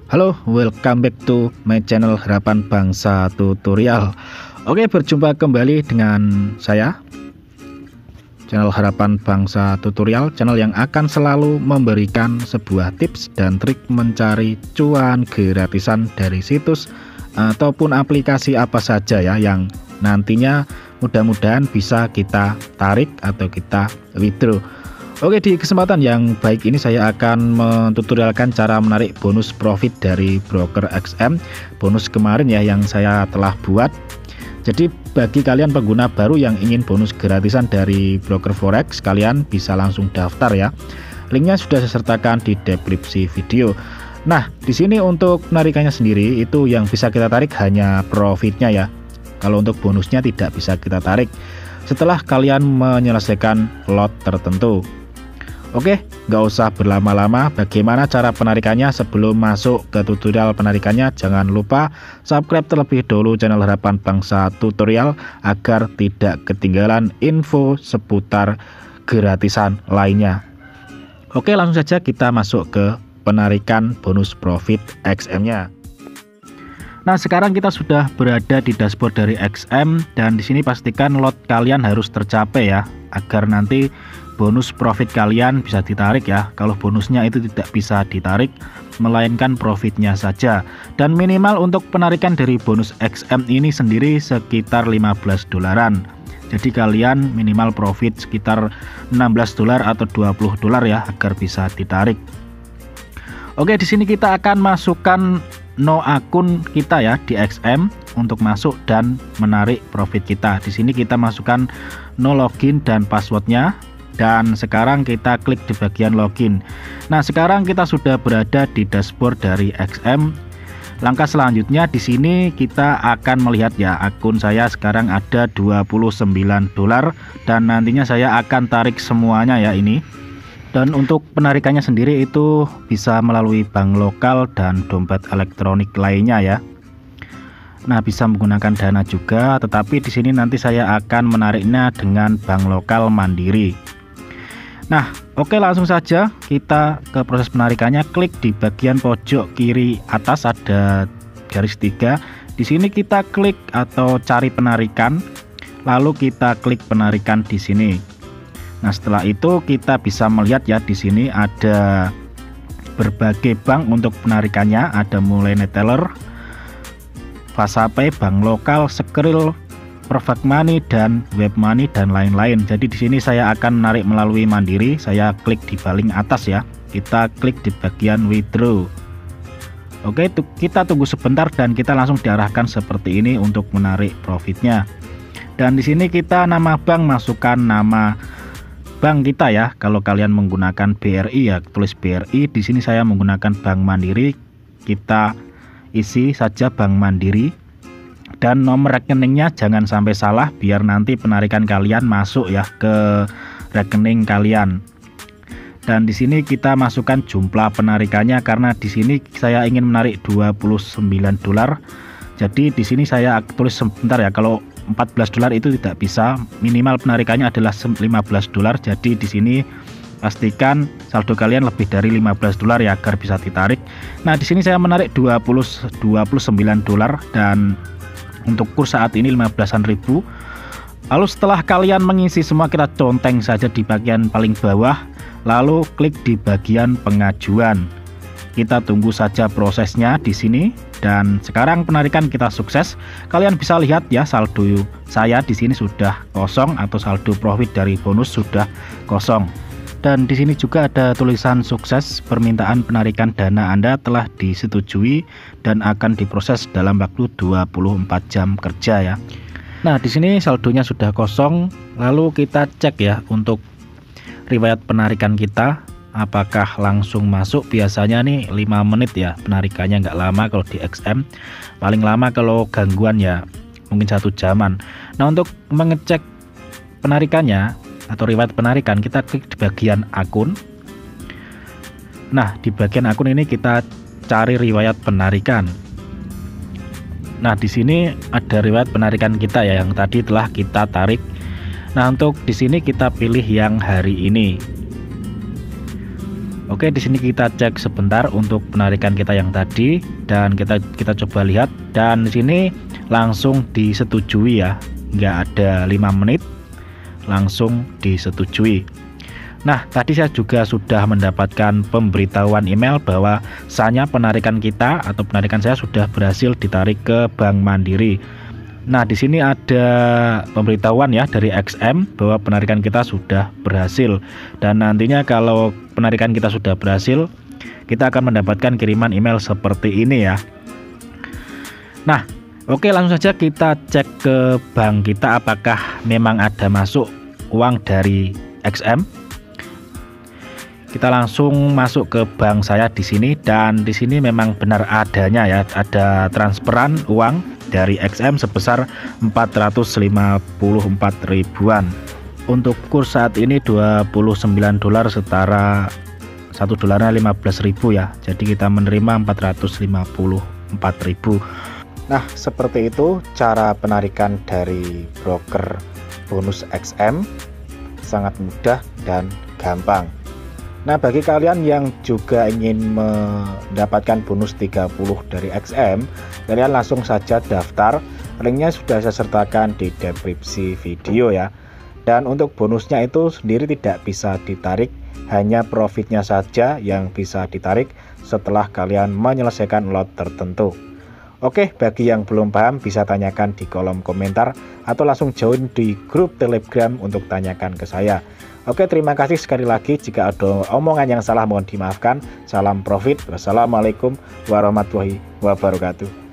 Halo, welcome back to my channel Harapan Bangsa Tutorial. Oke, berjumpa kembali dengan saya, channel Harapan Bangsa Tutorial, channel yang akan selalu memberikan sebuah tips dan trik mencari cuan gratisan dari situs ataupun aplikasi apa saja ya, yang nantinya mudah-mudahan bisa kita tarik atau kita withdraw. Oke, di kesempatan yang baik ini saya akan mentutorialkan cara menarik bonus profit dari broker XM. Bonus kemarin ya yang saya telah buat. Jadi bagi kalian pengguna baru yang ingin bonus gratisan dari broker forex, kalian bisa langsung daftar ya. Linknya sudah saya sertakan di deskripsi video. Nah, di sini untuk penarikannya sendiri itu yang bisa kita tarik hanya profitnya ya. Kalau untuk bonusnya tidak bisa kita tarik setelah kalian menyelesaikan lot tertentu. Oke, nggak usah berlama-lama. Bagaimana cara penarikannya? Sebelum masuk ke tutorial penarikannya, jangan lupa subscribe terlebih dahulu channel Harapan Bangsa Tutorial agar tidak ketinggalan info seputar gratisan lainnya. Oke, langsung saja kita masuk ke penarikan bonus profit XM-nya. Nah, sekarang kita sudah berada di dashboard dari XM dan di sini pastikan lot kalian harus tercapai ya, agar nanti bonus profit kalian bisa ditarik ya. Kalau bonusnya itu tidak bisa ditarik, melainkan profitnya saja. Dan minimal untuk penarikan dari bonus XM ini sendiri sekitar 15 dolaran. Jadi kalian minimal profit sekitar 16 dolar atau 20 dolar ya, agar bisa ditarik. Oke, di sini kita akan masukkan no akun kita ya di XM untuk masuk dan menarik profit kita. Di sini kita masukkan no login dan passwordnya. Dan sekarang kita klik di bagian login. Nah, sekarang kita sudah berada di dashboard dari XM. Langkah selanjutnya di sini kita akan melihat ya, akun saya sekarang ada 29 dolar dan nantinya saya akan tarik semuanya ya ini. Dan untuk penarikannya sendiri itu bisa melalui bank lokal dan dompet elektronik lainnya ya. Nah, bisa menggunakan Dana juga, tetapi di sini nanti saya akan menariknya dengan bank lokal Mandiri. Nah, oke, langsung saja kita ke proses penarikannya. Klik di bagian pojok kiri atas ada garis 3. Di sini kita klik atau cari penarikan, lalu kita klik penarikan di sini. Nah, setelah itu kita bisa melihat ya, di sini ada berbagai bank untuk penarikannya, ada mulai Neteller, Fasape, bank lokal, Skrill, Perfect Money dan Web Money dan lain-lain. Jadi di sini saya akan menarik melalui Mandiri. Saya klik di paling atas ya. Kita klik di bagian withdraw. Oke, kita tunggu sebentar dan kita langsung diarahkan seperti ini untuk menarik profitnya. Dan di sini kita nama bank, masukkan nama bank kita ya. Kalau kalian menggunakan BRI ya, tulis BRI. Di sini saya menggunakan Bank Mandiri. Kita isi saja Bank Mandiri. Dan nomor rekeningnya jangan sampai salah biar nanti penarikan kalian masuk ya ke rekening kalian. Dan di sini kita masukkan jumlah penarikannya karena di sini saya ingin menarik 29 dolar. Jadi di sini saya tulis sebentar ya, kalau 14 dolar itu tidak bisa, minimal penarikannya adalah 15 dolar. Jadi di sini pastikan saldo kalian lebih dari 15 dolar ya agar bisa ditarik. Nah, di sini saya menarik 29 dolar dan untuk kurs saat ini 15-an ribu. Lalu setelah kalian mengisi semua, kita conteng saja di bagian paling bawah, lalu klik di bagian pengajuan. Kita tunggu saja prosesnya di sini. Dan sekarang penarikan kita sukses. Kalian bisa lihat ya, saldo saya di sini sudah kosong atau saldo profit dari bonus sudah kosong. Dan di sini juga ada tulisan sukses, permintaan penarikan dana Anda telah disetujui dan akan diproses dalam waktu 24 jam kerja ya. Nah, di sini saldonya sudah kosong. Lalu kita cek ya untuk riwayat penarikan kita, apakah langsung masuk. Biasanya nih 5 menit ya penarikannya, nggak lama kalau di XM. Paling lama kalau gangguan ya mungkin 1 jaman. Nah, untuk mengecek penarikannya atau riwayat penarikan, kita klik di bagian akun. Nah, di bagian akun ini kita cari riwayat penarikan. Nah, di sini ada riwayat penarikan kita ya yang tadi telah kita tarik. Nah, untuk di sini kita pilih yang hari ini. Oke, di sini kita cek sebentar untuk penarikan kita yang tadi dan kita coba lihat, dan di sini langsung disetujui ya. Nggak ada 5 menit langsung disetujui. Nah, tadi saya juga sudah mendapatkan pemberitahuan email bahwa sanya penarikan kita atau penarikan saya sudah berhasil ditarik ke Bank Mandiri. Nah, di sini ada pemberitahuan ya dari XM bahwa penarikan kita sudah berhasil, dan nantinya kalau penarikan kita sudah berhasil, kita akan mendapatkan kiriman email seperti ini ya. Nah, oke, langsung saja kita cek ke bank kita apakah memang ada masuk uang dari XM. Kita langsung masuk ke bank saya di sini, dan di sini memang benar adanya ya, ada transferan uang dari XM sebesar 454 ribuan. Untuk kurs saat ini 29 dolar, setara 1 dolarnya 15.000 ya. Jadi kita menerima 454.000. Nah, seperti itu cara penarikan dari broker bonus XM, sangat mudah dan gampang. Nah, bagi kalian yang juga ingin mendapatkan bonus 30 dari XM, kalian langsung saja daftar. Linknya sudah saya sertakan di deskripsi video ya. Dan untuk bonusnya itu sendiri tidak bisa ditarik, hanya profitnya saja yang bisa ditarik setelah kalian menyelesaikan lot tertentu. Oke, bagi yang belum paham bisa tanyakan di kolom komentar atau langsung join di grup Telegram untuk tanyakan ke saya. Oke, terima kasih sekali lagi. Jika ada omongan yang salah mohon dimaafkan. Salam profit. Wassalamualaikum warahmatullahi wabarakatuh.